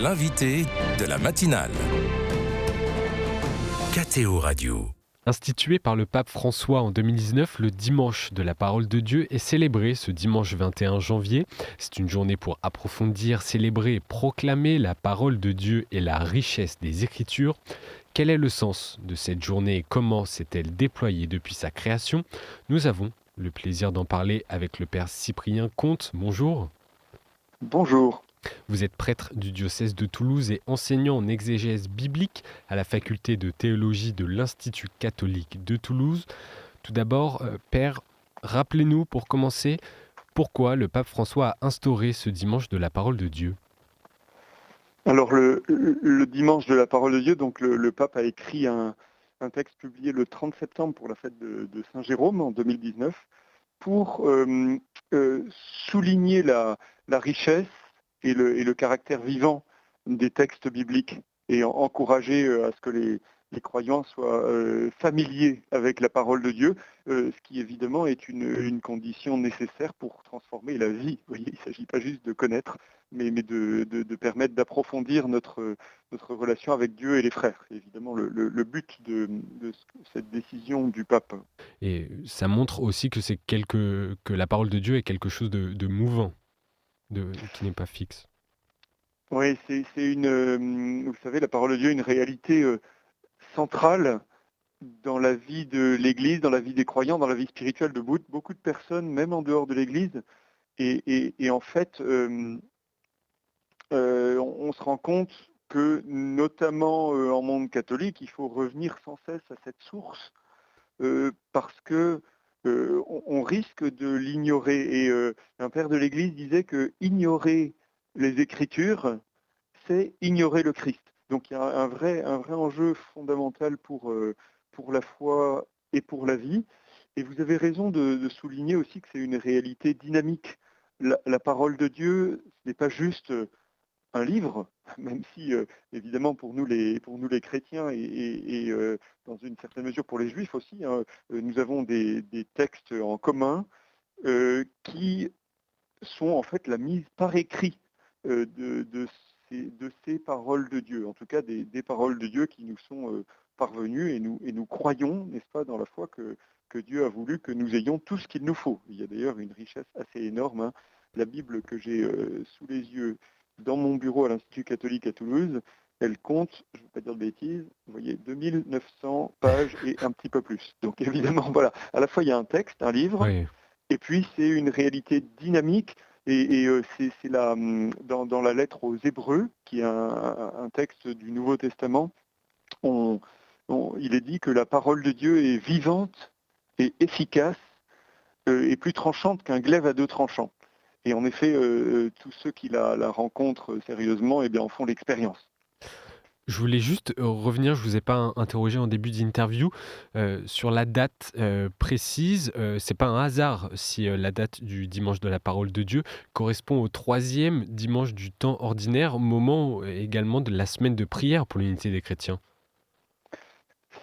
l'invité de la matinale. KTO Radio. Institué par le pape François en 2019, le dimanche de la parole de Dieu est célébré ce dimanche 21 janvier. C'est une journée pour approfondir, célébrer et proclamer la parole de Dieu et la richesse des Écritures. Quel est le sens de cette journée et comment s'est-elle déployée depuis sa création ? Nous avons le plaisir d'en parler avec le père Cyprien Comte. Bonjour. Bonjour. Vous êtes prêtre du diocèse de Toulouse et enseignant en exégèse biblique à la faculté de théologie de l'Institut catholique de Toulouse. Tout d'abord, Père, rappelez-nous pour commencer pourquoi le pape François a instauré ce dimanche de la parole de Dieu. Alors le dimanche de la parole de Dieu, donc le pape a écrit un texte publié le 30 septembre pour la fête de Saint-Jérôme en 2019 pour souligner la richesse et le caractère vivant des textes bibliques et encourager à ce que les croyants soient familiers avec la parole de Dieu, ce qui évidemment est une condition nécessaire pour transformer la vie. Vous voyez, il ne s'agit pas juste de connaître, mais de permettre d'approfondir notre relation avec Dieu et les frères. C'est évidemment le but de cette décision du pape. Et ça montre aussi que que la parole de Dieu est quelque chose de mouvant, qui n'est pas fixe. Oui, c'est vous savez, la parole de Dieu est une réalité centrale dans la vie de l'Église, dans la vie des croyants, dans la vie spirituelle de beaucoup de personnes, même en dehors de l'Église. Et en fait, on se rend compte que, notamment en monde catholique, il faut revenir sans cesse à cette source parce que on risque de l'ignorer. Et un père de l'Église disait que ignorer les Écritures, c'est ignorer le Christ. Donc il y a un vrai enjeu fondamental pour la foi et pour la vie. Et vous avez raison de souligner aussi que c'est une réalité dynamique. La parole de Dieu, ce n'est pas juste un livre, même si évidemment pour nous les chrétiens et dans une certaine mesure pour les juifs aussi, hein, nous avons des textes en commun qui sont en fait la mise par écrit de ces paroles de Dieu, en tout cas des paroles de Dieu qui nous sont parvenues et nous croyons, n'est-ce pas, dans la foi que Dieu a voulu que nous ayons tout ce qu'il nous faut. Il y a d'ailleurs une richesse assez énorme, hein. La Bible que j'ai sous les yeux dans mon bureau à l'Institut catholique à Toulouse, elle compte, je ne veux pas dire de bêtises, vous voyez, 2900 pages et un petit peu plus. Donc évidemment, voilà, à la fois il y a un texte, un livre, Oui. et puis c'est une réalité dynamique, et c'est dans la lettre aux Hébreux, qui est un texte du Nouveau Testament, il est dit que la parole de Dieu est vivante et efficace, et plus tranchante qu'un glaive à deux tranchants. Et en effet, tous ceux qui la rencontrent sérieusement, eh bien, en font l'expérience. Je voulais juste revenir, je ne vous ai pas interrogé en début d'interview, sur la date précise. Ce n'est pas un hasard si la date du dimanche de la parole de Dieu correspond au 3e dimanche du temps ordinaire, moment également de la semaine de prière pour l'unité des chrétiens.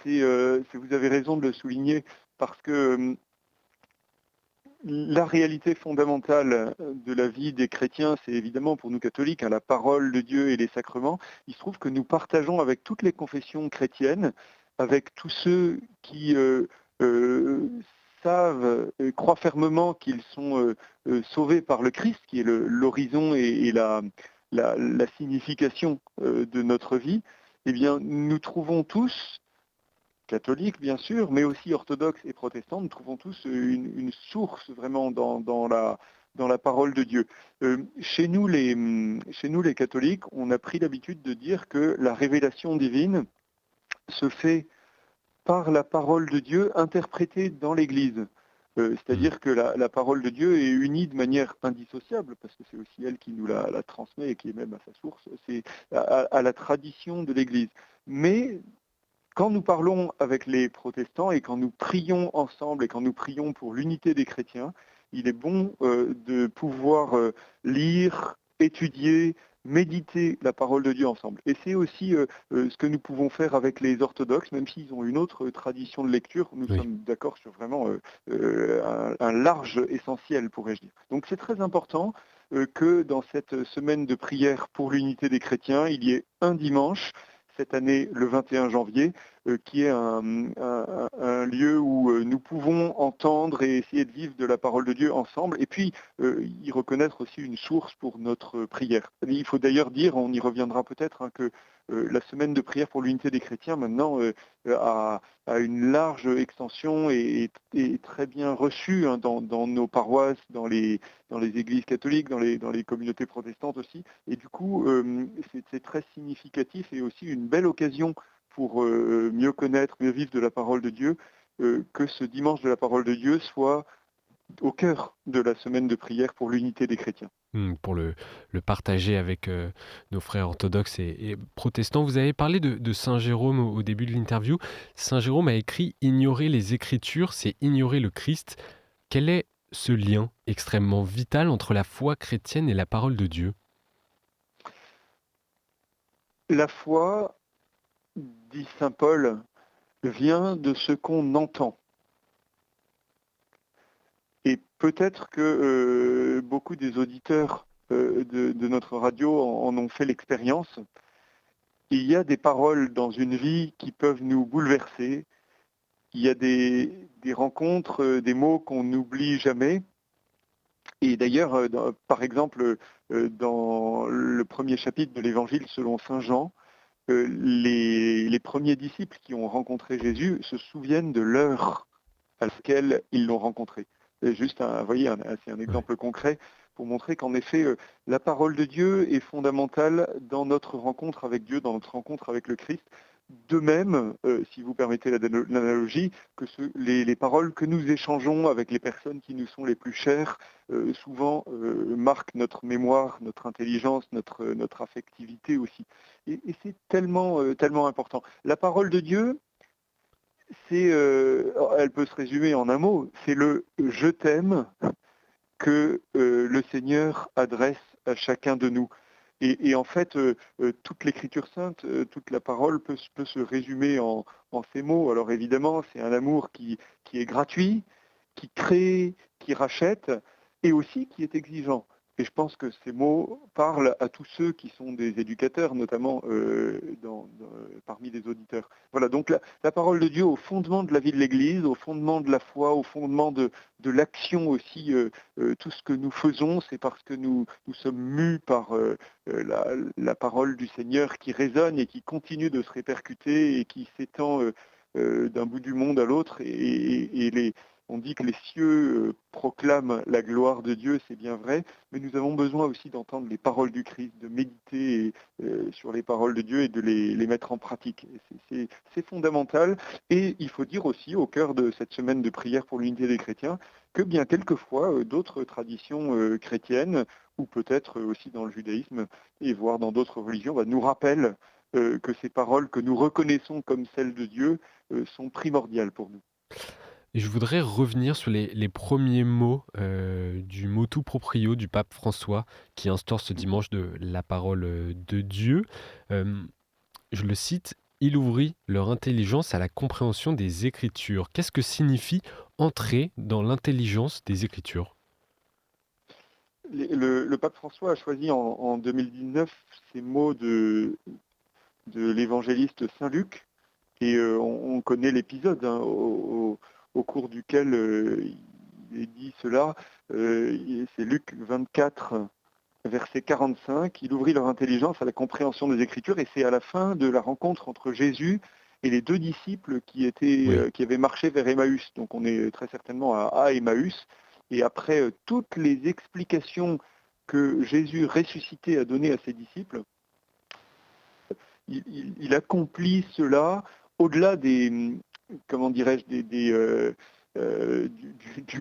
Vous avez raison de le souligner, parce que la réalité fondamentale de la vie des chrétiens, c'est évidemment pour nous catholiques, hein, la parole de Dieu et les sacrements. Il se trouve que nous partageons avec toutes les confessions chrétiennes, avec tous ceux qui savent, croient fermement qu'ils sont sauvés par le Christ, qui est l'horizon et la signification de notre vie. Eh bien, nous trouvons tous, catholiques bien sûr, mais aussi orthodoxes et protestants, nous trouvons tous une source vraiment dans la parole de Dieu. Chez nous les catholiques, on a pris l'habitude de dire que la révélation divine se fait par la parole de Dieu interprétée dans l'Église. C'est-à-dire que la parole de Dieu est unie de manière indissociable, parce que c'est aussi elle qui nous la transmet et qui est même à sa source, c'est à la tradition de l'Église. Mais quand nous parlons avec les protestants et quand nous prions ensemble et quand nous prions pour l'unité des chrétiens, il est bon de pouvoir lire, étudier, méditer la parole de Dieu ensemble. Et c'est aussi ce que nous pouvons faire avec les orthodoxes, même s'ils ont une autre tradition de lecture. Nous sommes d'accord sur vraiment un large essentiel, pourrais-je dire. Donc c'est très important que dans cette semaine de prière pour l'unité des chrétiens, il y ait un dimanche, cette année le 21 janvier, qui est un lieu où nous pouvons entendre et essayer de vivre de la parole de Dieu ensemble, et puis y reconnaître aussi une source pour notre prière. Il faut d'ailleurs dire, on y reviendra peut-être, que la semaine de prière pour l'unité des chrétiens maintenant a une large extension et est très bien reçue dans nos paroisses, dans les églises catholiques, dans les communautés protestantes aussi. Et du coup, c'est très significatif et aussi une belle occasion pour mieux connaître, mieux vivre de la parole de Dieu, que ce dimanche de la parole de Dieu soit au cœur de la semaine de prière pour l'unité des chrétiens. Pour le partager avec nos frères orthodoxes et protestants. Vous avez parlé de Saint Jérôme au début de l'interview. Saint Jérôme a écrit « Ignorer les Écritures, c'est ignorer le Christ ». Quel est ce lien extrêmement vital entre la foi chrétienne et la parole de Dieu ? La foi, dit saint Paul, vient de ce qu'on entend. Et peut-être que beaucoup des auditeurs de notre radio en ont fait l'expérience. Il y a des paroles dans une vie qui peuvent nous bouleverser. Il y a des rencontres, des mots qu'on n'oublie jamais. Et d'ailleurs, par exemple, dans le premier chapitre de l'Évangile selon saint Jean, les premiers disciples qui ont rencontré Jésus se souviennent de l'heure à laquelle ils l'ont rencontré. C'est juste c'est un exemple concret pour montrer qu'en effet, la parole de Dieu est fondamentale dans notre rencontre avec Dieu, dans notre rencontre avec le Christ. De même, si vous permettez l'analogie, que les paroles que nous échangeons avec les personnes qui nous sont les plus chères, souvent marquent notre mémoire, notre intelligence, notre affectivité aussi. Et c'est tellement important. La parole de Dieu, elle peut se résumer en un mot, c'est le « je t'aime » que le Seigneur adresse à chacun de nous. Et en fait, toute l'Écriture sainte, toute la parole peut se résumer en ces mots. Alors évidemment, c'est un amour qui est gratuit, qui crée, qui rachète, et aussi qui est exigeant. Et je pense que ces mots parlent à tous ceux qui sont des éducateurs, notamment parmi les auditeurs. Voilà, donc la parole de Dieu au fondement de la vie de l'Église, au fondement de la foi, au fondement de l'action aussi. Tout ce que nous faisons, c'est parce que nous sommes mus par la parole du Seigneur qui résonne et qui continue de se répercuter et qui s'étend d'un bout du monde à l'autre. On dit que les cieux proclament la gloire de Dieu, c'est bien vrai, mais nous avons besoin aussi d'entendre les paroles du Christ, de méditer sur les paroles de Dieu et de les mettre en pratique. C'est fondamental. Et il faut dire aussi, au cœur de cette semaine de prière pour l'unité des chrétiens, que bien quelquefois d'autres traditions chrétiennes, ou peut-être aussi dans le judaïsme, et voire dans d'autres religions, nous rappellent que ces paroles que nous reconnaissons comme celles de Dieu sont primordiales pour nous. Et je voudrais revenir sur les premiers mots du motu proprio du pape François qui instaure ce dimanche de la parole de Dieu. Je le cite, « Il ouvrit leur intelligence à la compréhension des Écritures ». Qu'est-ce que signifie entrer dans l'intelligence des Écritures ? Le pape François a choisi en 2019 ces mots de l'évangéliste Saint Luc, et on connaît l'épisode au cours duquel il est dit cela. C'est Luc 24, verset 45. Il ouvrit leur intelligence à la compréhension des Écritures, et c'est à la fin de la rencontre entre Jésus et les deux disciples qui avaient marché vers Emmaüs. Donc on est très certainement à Emmaüs. Et après toutes les explications que Jésus ressuscité a données à ses disciples, il accomplit cela au-delà du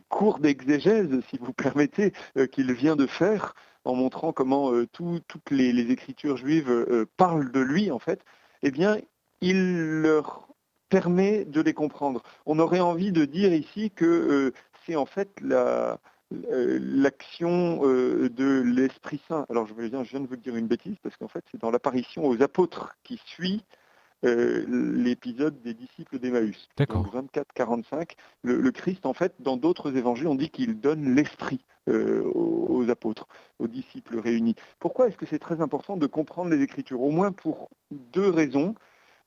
cours d'exégèse, si vous permettez, qu'il vient de faire, en montrant comment toutes les écritures juives parlent de lui, en fait. Eh bien, il leur permet de les comprendre. On aurait envie de dire ici que c'est en fait l'action de l'Esprit Saint. Alors je viens de vous dire une bêtise, parce qu'en fait c'est dans l'apparition aux apôtres qui suit l'épisode des disciples d'Emmaüs. D'accord. Donc 24-45, le Christ, en fait, dans d'autres évangiles, on dit qu'il donne l'Esprit. aux apôtres, aux disciples réunis. Pourquoi est-ce que c'est très important de comprendre les Écritures? Au moins pour deux raisons.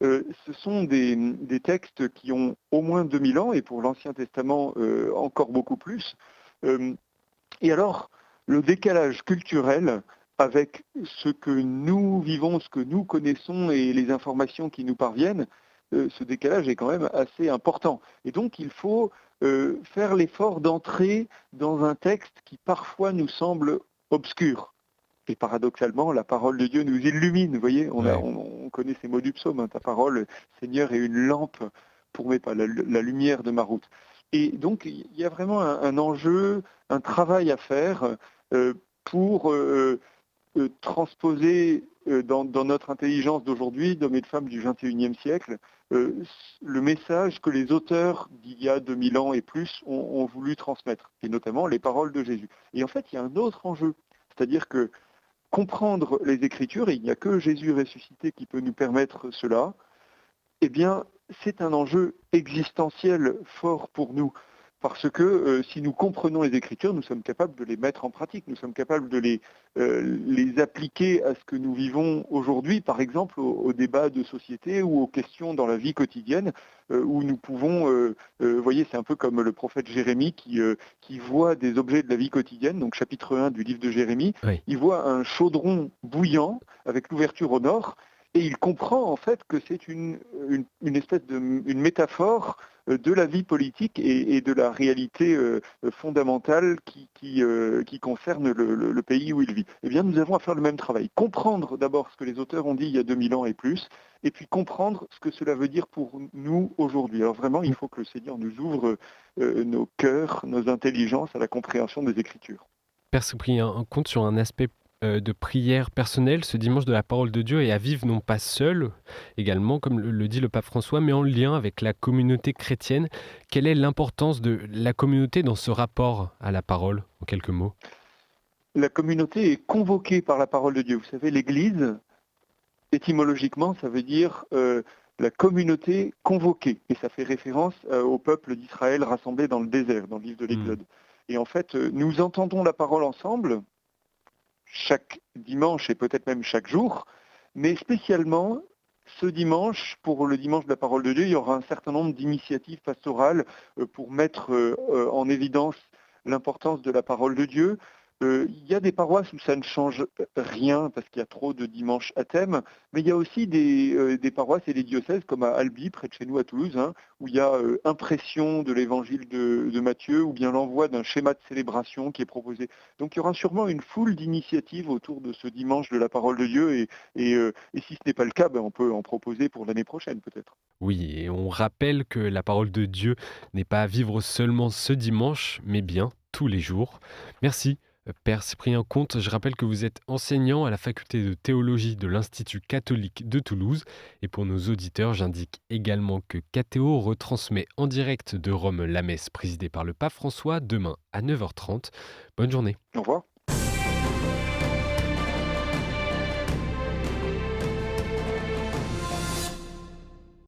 Ce sont des textes qui ont au moins 2000 ans, et pour l'Ancien Testament encore beaucoup plus. Et alors, le décalage culturel avec ce que nous vivons, ce que nous connaissons et les informations qui nous parviennent, ce décalage est quand même assez important. Et donc, il faut faire l'effort d'entrer dans un texte qui parfois nous semble obscur. Et paradoxalement, la parole de Dieu nous illumine. Vous voyez, on connaît ces mots du psaume. Hein, ta parole, Seigneur, est une lampe pour mes pas, la lumière de ma route. Et donc, il y a vraiment un enjeu, un travail à faire pour transposer dans notre intelligence d'aujourd'hui, d'hommes et de femmes du XXIe siècle, le message que les auteurs d'il y a 2000 ans et plus ont voulu transmettre, et notamment les paroles de Jésus. Et en fait, il y a un autre enjeu, c'est-à-dire que comprendre les Écritures, et il n'y a que Jésus ressuscité qui peut nous permettre cela, eh bien, c'est un enjeu existentiel fort pour nous. Parce que si nous comprenons les Écritures, nous sommes capables de les mettre en pratique, nous sommes capables de les appliquer à ce que nous vivons aujourd'hui, par exemple aux débats de société ou aux questions dans la vie quotidienne, où nous pouvons, vous voyez, c'est un peu comme le prophète Jérémie qui voit des objets de la vie quotidienne, donc chapitre 1 du livre de Jérémie, oui. Il voit un chaudron bouillant avec l'ouverture au nord, et il comprend en fait que c'est une espèce une métaphore de la vie politique et de la réalité fondamentale qui concerne le pays où il vit. Eh bien, nous avons à faire le même travail. Comprendre d'abord ce que les auteurs ont dit il y a 2000 ans et plus, et puis comprendre ce que cela veut dire pour nous aujourd'hui. Alors vraiment, il faut que le Seigneur nous ouvre nos cœurs, nos intelligences à la compréhension des Écritures. Père Cyprien, on compte sur un aspect de prière personnelle ce dimanche de la parole de Dieu et à vivre non pas seul, également, comme le dit le pape François, mais en lien avec la communauté chrétienne. Quelle est l'importance de la communauté dans ce rapport à la parole, en quelques mots? La communauté est convoquée par la parole de Dieu. Vous savez, l'Église, étymologiquement, ça veut dire la communauté convoquée. Et ça fait référence au peuple d'Israël rassemblé dans le désert, dans le livre de l'Exode. Et en fait, nous entendons la parole ensemble, chaque dimanche et peut-être même chaque jour, mais spécialement ce dimanche, pour le dimanche de la parole de Dieu, il y aura un certain nombre d'initiatives pastorales pour mettre en évidence l'importance de la parole de Dieu. Il y a des paroisses où ça ne change rien parce qu'il y a trop de dimanches à thème, mais il y a aussi des paroisses et des diocèses comme à Albi, près de chez nous à Toulouse, hein, où il y a impression de l'évangile de Matthieu ou bien l'envoi d'un schéma de célébration qui est proposé. Donc il y aura sûrement une foule d'initiatives autour de ce dimanche de la parole de Dieu et si ce n'est pas le cas, on peut en proposer pour l'année prochaine peut-être. Oui, et on rappelle que la parole de Dieu n'est pas à vivre seulement ce dimanche, mais bien tous les jours. Merci. Père Cyprien Comte, je rappelle que vous êtes enseignant à la faculté de théologie de l'Institut catholique de Toulouse. Et pour nos auditeurs, j'indique également que KTO retransmet en direct de Rome la messe présidée par le pape François demain à 9h30. Bonne journée. Au revoir.